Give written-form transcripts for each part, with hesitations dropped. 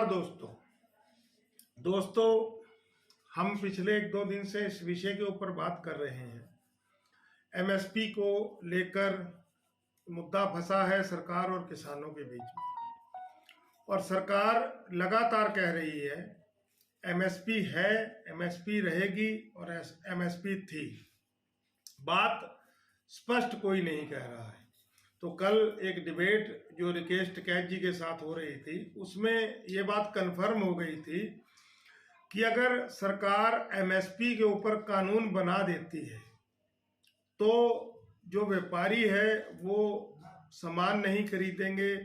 नमस्कार दोस्तों हम पिछले 1-2 दिन से इस विषय के ऊपर बात कर रहे हैं। एमएसपी को लेकर मुद्दा फंसा है सरकार और किसानों के बीच में, और सरकार लगातार कह रही है एमएसपी है, एमएसपी रहेगी और एमएसपी थी। बात स्पष्ट कोई नहीं कह रहा है। तो कल एक डिबेट जो राकेश टिकैत जी के साथ हो रही थी, उसमें ये बात कन्फर्म हो गई थी कि अगर सरकार एमएसपी के ऊपर कानून बना देती है तो जो व्यापारी है वो सामान नहीं खरीदेंगे,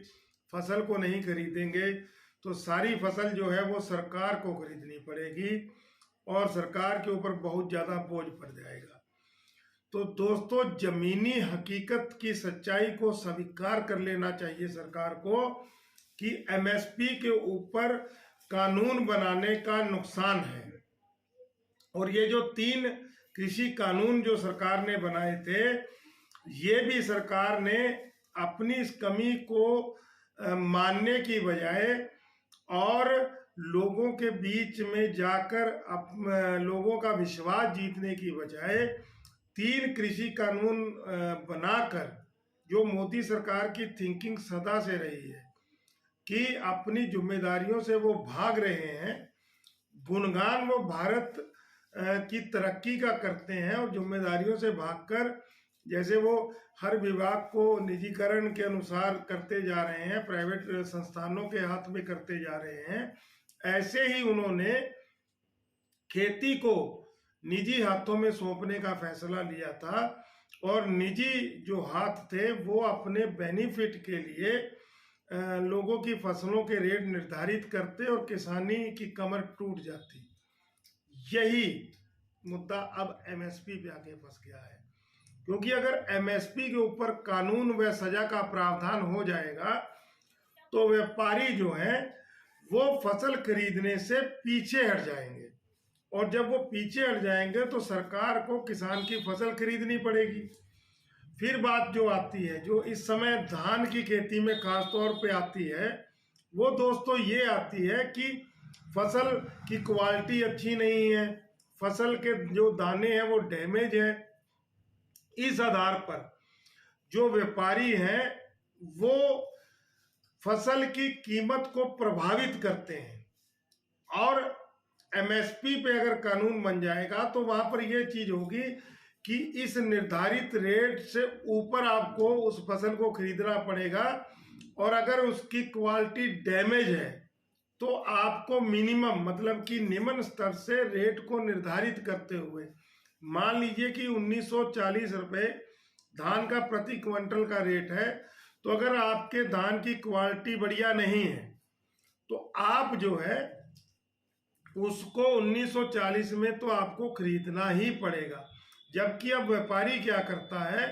फसल को नहीं खरीदेंगे, तो सारी फसल जो है वो सरकार को खरीदनी पड़ेगी और सरकार के ऊपर बहुत ज़्यादा बोझ पड़ जाएगा। तो दोस्तों, जमीनी हकीकत की सच्चाई को स्वीकार कर लेना चाहिए सरकार को कि एमएसपी के ऊपर कानून बनाने का नुकसान है। और ये जो 3 कृषि कानून जो सरकार ने बनाए थे, ये भी सरकार ने अपनी इस कमी को मानने की बजाय और लोगों के बीच में जाकर लोगों का विश्वास जीतने की बजाय 3 कृषि कानून बनाकर, जो मोदी सरकार की थिंकिंग सदा से रही है कि अपनी जिम्मेदारियों से वो भाग रहे हैं। गुणगान वो भारत की तरक्की का करते हैं और जिम्मेदारियों से भागकर, जैसे वो हर विभाग को निजीकरण के अनुसार करते जा रहे हैं, प्राइवेट संस्थानों के हाथ में करते जा रहे हैं, ऐसे ही उन्होंने खेती को निजी हाथों में सौंपने का फैसला लिया था। और निजी जो हाथ थे वो अपने बेनिफिट के लिए लोगों की फसलों के रेट निर्धारित करते और किसानी की कमर टूट जाती। यही मुद्दा अब एमएसपी पे आके फंस गया है, क्योंकि अगर एमएसपी के ऊपर कानून व सजा का प्रावधान हो जाएगा तो व्यापारी जो है वो फसल खरीदने से पीछे हट जाएंगे, और जब वो पीछे हट जाएंगे तो सरकार को किसान की फसल खरीदनी पड़ेगी। फिर बात जो आती है, जो इस समय धान की खेती में खास तौर पे आती है, वो दोस्तों ये आती है कि फसल की क्वालिटी अच्छी नहीं है, फसल के जो दाने हैं वो डैमेज है। इस आधार पर जो व्यापारी हैं वो फसल की कीमत को प्रभावित करते हैं, और एमएसपी पे अगर कानून बन जाएगा तो वहां पर यह चीज होगी कि इस निर्धारित रेट से ऊपर आपको उस फसल को खरीदना पड़ेगा, और अगर उसकी क्वालिटी डैमेज है तो आपको मिनिमम, मतलब कि निम्न स्तर से रेट को निर्धारित करते हुए, मान लीजिए कि 1940 रुपये धान का प्रति क्विंटल का रेट है, तो अगर आपके धान की क्वालिटी बढ़िया नहीं है तो आप जो है उसको 1940 में तो आपको खरीदना ही पड़ेगा। जबकि अब व्यापारी क्या करता है,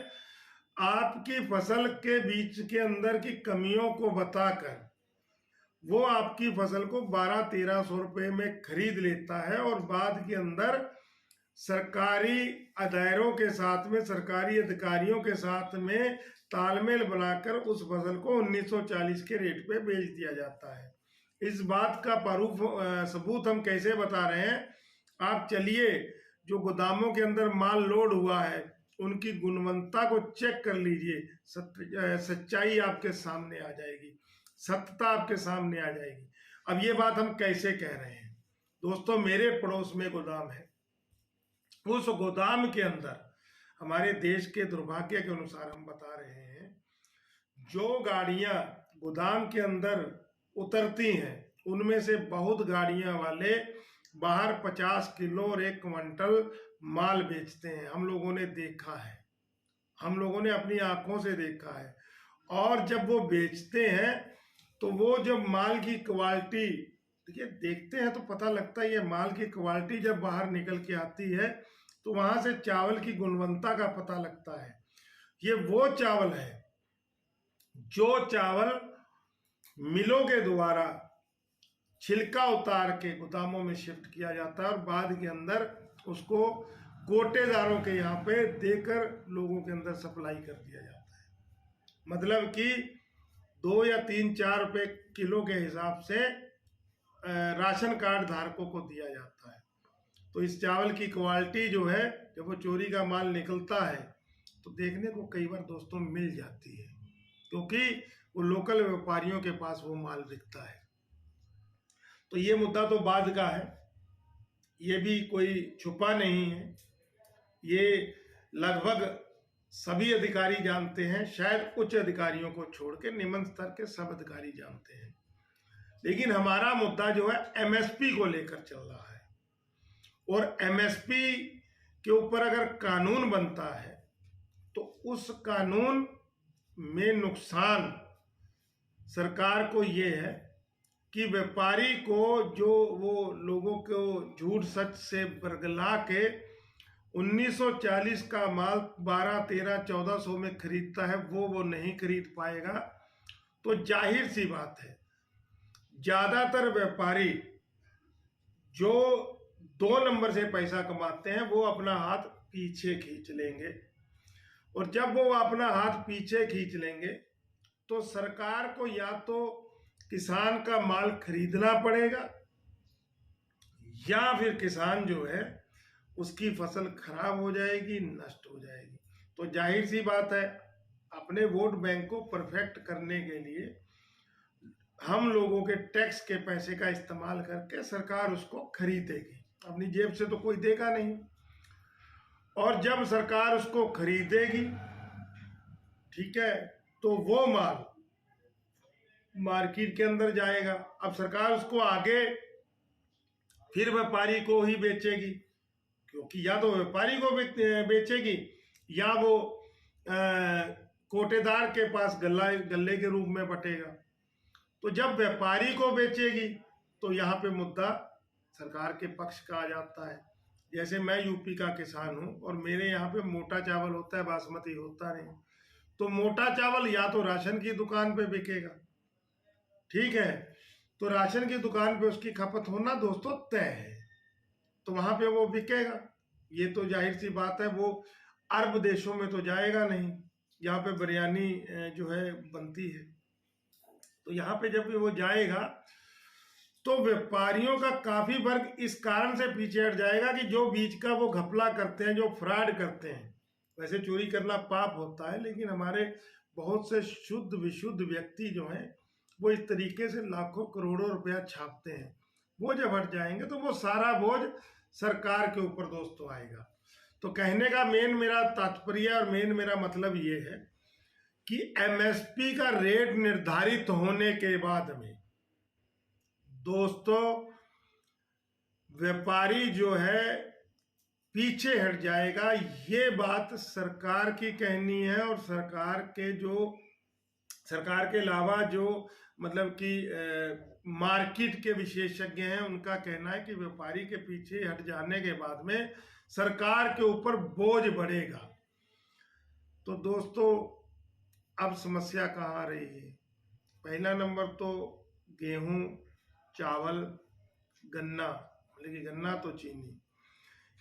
आपकी फसल के बीच के अंदर की कमियों को बताकर वो आपकी फसल को 1200-1300 रुपये में खरीद लेता है, और बाद के अंदर सरकारी दायरों के साथ में, सरकारी अधिकारियों के साथ में तालमेल बनाकर उस फसल को 1940 के रेट पे बेच दिया जाता है। इस बात का सबूत हम कैसे बता रहे हैं, आप चलिए जो गोदामों के अंदर माल लोड हुआ है उनकी गुणवत्ता को चेक कर लीजिए, सच्चाई आपके सामने आ जाएगी, सत्यता आपके सामने आ जाएगी। अब ये बात हम कैसे कह रहे हैं दोस्तों, मेरे पड़ोस में गोदाम है, उस गोदाम के अंदर हमारे देश के दुर्भाग्य के अनुसार हम बता रहे हैं, जो गाड़ियां गोदाम के अंदर उतरती हैं उनमें से बहुत गाड़ियां वाले बाहर 50 किलो और 1 क्विंटल माल बेचते हैं। हम लोगों ने देखा है, हम लोगों ने अपनी आंखों से देखा है। और जब वो बेचते हैं तो वो जब माल की क्वालिटी देखते हैं तो पता लगता है, ये माल की क्वालिटी जब बाहर निकल के आती है तो वहां से चावल की गुणवत्ता का पता लगता है। ये वो चावल है जो चावल मिलों के द्वारा छिलका उतार के गोदामों में शिफ्ट किया जाता है और बाद के अंदर उसको कोटेदारों के यहाँ पे देकर लोगों के अंदर सप्लाई कर दिया जाता है। मतलब कि 2 या 3-4 रुपए किलो के हिसाब से राशन कार्ड धारकों को दिया जाता है। तो इस चावल की क्वालिटी जो है, जब वो चोरी का माल निकलता है तो देखने को कई बार दोस्तों मिल जाती है, क्योंकि वो लोकल व्यापारियों के पास वो माल बिकता है। तो ये मुद्दा तो बाद का है, ये भी कोई छुपा नहीं है, ये लगभग सभी अधिकारी जानते हैं, शायद उच्च अधिकारियों को छोड़ के निम्न स्तर के सब अधिकारी जानते हैं। लेकिन हमारा मुद्दा जो है एमएसपी को लेकर चल रहा है, और एमएसपी के ऊपर अगर कानून बनता है तो उस कानून में नुकसान सरकार को ये है कि व्यापारी को जो वो लोगों को झूठ सच से बरगला के 1940 का माल 12, 13, 1400 में खरीदता है, वो नहीं खरीद पाएगा। तो जाहिर सी बात है, ज्यादातर व्यापारी जो 2 नंबर से पैसा कमाते हैं वो अपना हाथ पीछे खींच लेंगे, और जब वो अपना हाथ पीछे खींच लेंगे तो सरकार को या तो किसान का माल खरीदना पड़ेगा, या फिर किसान जो है उसकी फसल खराब हो जाएगी, नष्ट हो जाएगी। तो जाहिर सी बात है, अपने वोट बैंक को परफेक्ट करने के लिए हम लोगों के टैक्स के पैसे का इस्तेमाल करके सरकार उसको खरीदेगी, अपनी जेब से तो कोई देगा नहीं। और जब सरकार उसको खरीदेगी, ठीक है, तो वो माल मार्केट के अंदर जाएगा। अब सरकार उसको आगे फिर व्यापारी को ही बेचेगी, क्योंकि या तो व्यापारी को बेचेगी या वो कोटेदार के पास गल्ले के रूप में बटेगा। तो जब व्यापारी को बेचेगी तो यहाँ पे मुद्दा सरकार के पक्ष का आ जाता है। जैसे मैं यूपी का किसान हूँ और मेरे यहाँ पे मोटा चावल होता है, बासमती होता नहीं, तो मोटा चावल या तो राशन की दुकान पे बिकेगा, ठीक है, तो राशन की दुकान पे उसकी खपत होना दोस्तों तय है, तो वहां पे वो बिकेगा। ये तो जाहिर सी बात है, वो अरब देशों में तो जाएगा नहीं जहाँ पे बिरयानी जो है बनती है। तो यहाँ पे जब भी वो जाएगा तो व्यापारियों का काफी वर्ग इस कारण से पीछे हट जाएगा कि जो बीच का वो घपला करते हैं, जो फ्रॉड करते हैं। वैसे चोरी करना पाप होता है, लेकिन हमारे बहुत से शुद्ध विशुद्ध व्यक्ति जो हैं वो इस तरीके से लाखों करोड़ों रुपया छापते हैं, वो जब हट जाएंगे तो वो सारा बोझ सरकार के ऊपर दोस्तों आएगा। तो कहने का मेन मेरा तात्पर्य और मेन मेरा मतलब ये है कि एमएसपी का रेट निर्धारित होने के बाद में दोस्तों व्यापारी जो है पीछे हट जाएगा। ये बात सरकार की कहनी है, और सरकार के अलावा जो मतलब कि मार्केट के विशेषज्ञ हैं उनका कहना है कि व्यापारी के पीछे हट जाने के बाद में सरकार के ऊपर बोझ बढ़ेगा। तो दोस्तों अब समस्या कहाँ आ रही है? पहला नंबर तो गेहूं, चावल, गन्ना, मतलब कि गन्ना तो चीनी,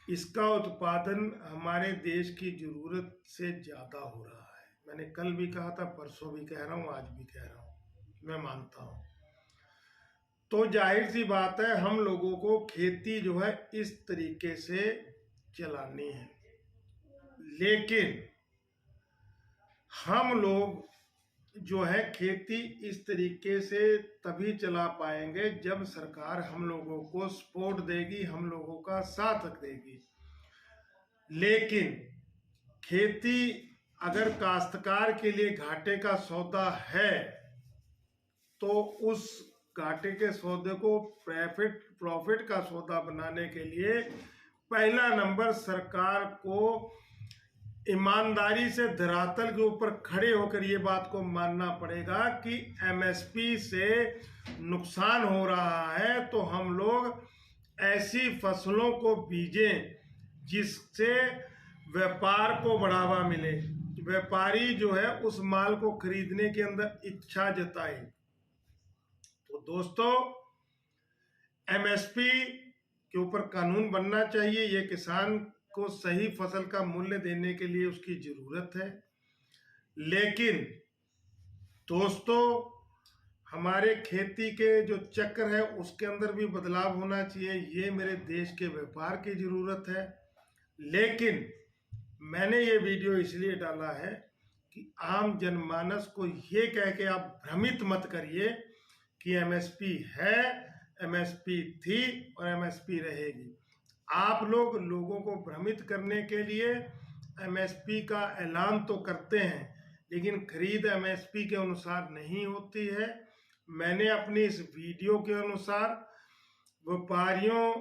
इसका उत्पादन हमारे देश की जरूरत से ज्यादा हो रहा है। मैंने कल भी कहा था, परसों भी कह रहा हूँ, आज भी कह रहा हूँ, मैं मानता हूँ। तो जाहिर सी बात है, हम लोगों को खेती जो है इस तरीके से चलानी है, लेकिन हम लोग जो है खेती इस तरीके से तभी चला पाएंगे जब सरकार हम लोगों को सपोर्ट देगी, हम लोगों का साथ देगी। लेकिन खेती अगर काश्तकार के लिए घाटे का सौदा है तो उस घाटे के सौदे को प्रॉफिट का सौदा बनाने के लिए पहला नंबर सरकार को ईमानदारी से धरातल के ऊपर खड़े होकर ये बात को मानना पड़ेगा कि एमएसपी से नुकसान हो रहा है, तो हम लोग ऐसी फसलों को बीजें जिससे व्यापार को बढ़ावा मिले, व्यापारी जो है उस माल को खरीदने के अंदर इच्छा जताए। तो दोस्तों एमएसपी के ऊपर कानून बनना चाहिए, ये किसान को सही फसल का मूल्य देने के लिए उसकी जरूरत है। लेकिन दोस्तों हमारे खेती के जो चक्र है उसके अंदर भी बदलाव होना चाहिए। ये मेरे देश के व्यापार की ज़रूरत है। लेकिन मैंने ये वीडियो इसलिए डाला है कि आम जनमानस को ये कह के आप भ्रमित मत करिए कि एमएसपी है, एमएसपी थी और एमएसपी रहेगी। आप लोगों को भ्रमित करने के लिए एमएसपी का ऐलान तो करते हैं, लेकिन खरीद एमएसपी के अनुसार नहीं होती है। मैंने अपनी इस वीडियो के अनुसार व्यापारियों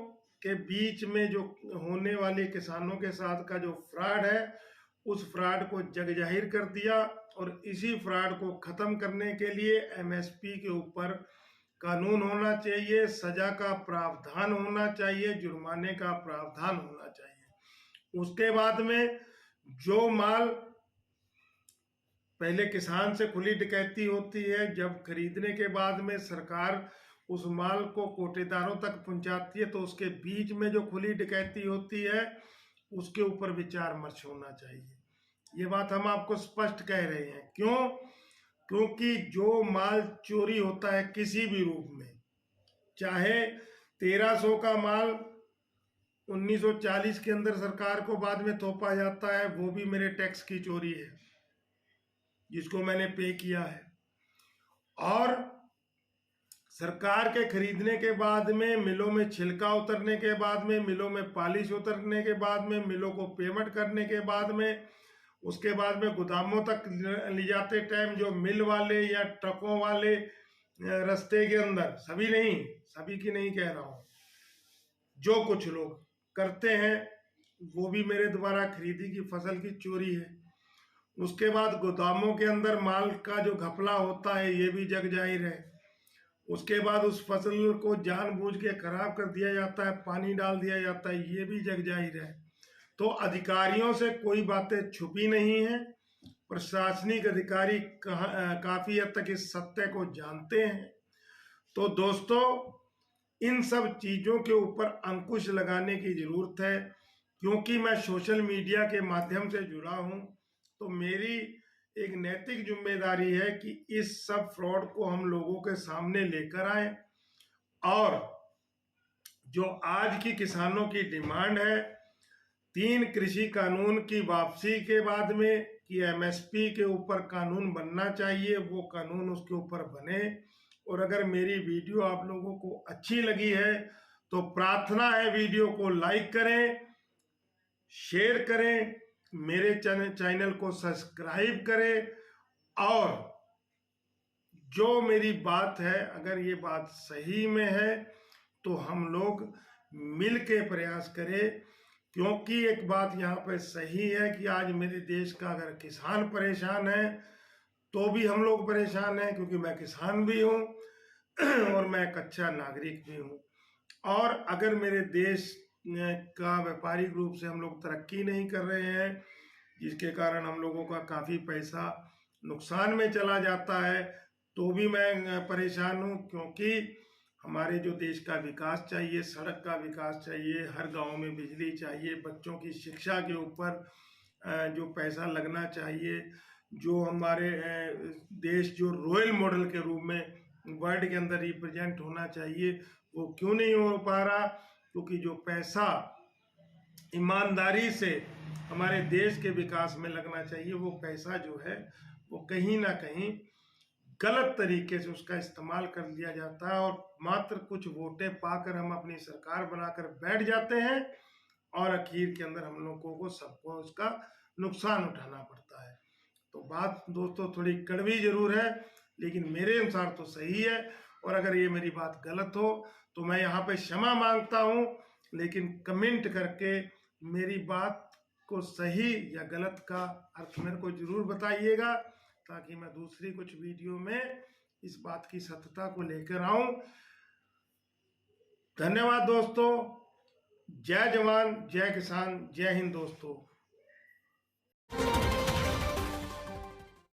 के बीच में जो होने वाले किसानों के साथ का जो फ्रॉड है उस फ्रॉड को जग जाहिर कर दिया, और इसी फ्रॉड को ख़त्म करने के लिए एमएसपी के ऊपर कानून होना चाहिए, सजा का प्रावधान होना चाहिए, जुर्माने का प्रावधान होना चाहिए। उसके बाद में जो माल पहले किसान से खुली डकैती होती है, जब खरीदने के बाद में सरकार उस माल को कोटेदारों तक पहुंचाती है, तो उसके बीच में जो खुली डकैती होती है उसके ऊपर विचार विमर्श होना चाहिए। ये बात हम आपको स्पष्ट कह रहे हैं। क्यों? क्योंकि जो माल चोरी होता है किसी भी रूप में, चाहे 1300 का माल 1940 के अंदर सरकार को बाद में थोपा जाता है, वो भी मेरे टैक्स की चोरी है जिसको मैंने पे किया है। और सरकार के खरीदने के बाद में, मिलों में छिलका उतरने के बाद में, मिलों में पॉलिश उतरने के बाद में, मिलों को पेमेंट करने के बाद में, उसके बाद में गोदामों तक ले जाते टाइम जो मिल वाले या ट्रकों वाले रास्ते के अंदर, सभी की नहीं कह रहा हूँ, जो कुछ लोग करते हैं वो भी मेरे द्वारा खरीदी की फसल की चोरी है। उसके बाद गोदामों के अंदर माल का जो घपला होता है ये भी जग जाहिर है। उसके बाद उस फसल को जानबूझ के खराब कर दिया जाता है, पानी डाल दिया जाता है, ये भी जग जाहिर है। तो अधिकारियों से कोई बातें छुपी नहीं है। प्रशासनिक अधिकारी काफी हद तक इस सत्य को जानते हैं। तो दोस्तों, इन सब चीजों के ऊपर अंकुश लगाने की जरूरत है। क्योंकि मैं सोशल मीडिया के माध्यम से जुड़ा हूं, तो मेरी एक नैतिक जिम्मेदारी है कि इस सब फ्रॉड को हम लोगों के सामने लेकर आए। और जो आज की किसानों की डिमांड है 3 कृषि कानून की वापसी के बाद में कि एमएसपी के ऊपर कानून बनना चाहिए, वो कानून उसके ऊपर बने। और अगर मेरी वीडियो आप लोगों को अच्छी लगी है तो प्रार्थना है वीडियो को लाइक करें, शेयर करें, मेरे चैनल को सब्सक्राइब करें। और जो मेरी बात है, अगर ये बात सही में है तो हम लोग मिल के प्रयास करें। क्योंकि एक बात यहाँ पे सही है कि आज मेरे देश का अगर किसान परेशान है तो भी हम लोग परेशान हैं, क्योंकि मैं किसान भी हूँ और मैं एक अच्छा नागरिक भी हूँ। और अगर मेरे देश का व्यापारिक रूप से हम लोग तरक्की नहीं कर रहे हैं, जिसके कारण हम लोगों का काफ़ी पैसा नुकसान में चला जाता है, तो भी मैं परेशान हूँ। क्योंकि हमारे जो देश का विकास चाहिए, सड़क का विकास चाहिए, हर गांव में बिजली चाहिए, बच्चों की शिक्षा के ऊपर जो पैसा लगना चाहिए, जो हमारे देश जो रॉयल मॉडल के रूप में वर्ल्ड के अंदर रिप्रेजेंट होना चाहिए, वो क्यों नहीं हो पा रहा? क्योंकि जो पैसा ईमानदारी से हमारे देश के विकास में लगना चाहिए, वो पैसा जो है वो कहीं ना कहीं गलत तरीके से उसका इस्तेमाल कर लिया जाता है। और मात्र कुछ वोटें पाकर हम अपनी सरकार बनाकर बैठ जाते हैं और आखिर के अंदर हम लोगों को सबको उसका नुकसान उठाना पड़ता है। तो बात दोस्तों थोड़ी कड़वी जरूर है, लेकिन मेरे अनुसार तो सही है। और अगर ये मेरी बात गलत हो तो मैं यहाँ पे क्षमा मांगता हूँ, लेकिन कमेंट करके मेरी बात को सही या गलत का अर्थ मेरे को जरूर बताइएगा, ताकि मैं दूसरी कुछ वीडियो में इस बात की सत्यता को लेकर आऊं। धन्यवाद दोस्तों। जय जवान, जय किसान, जय हिंद दोस्तों।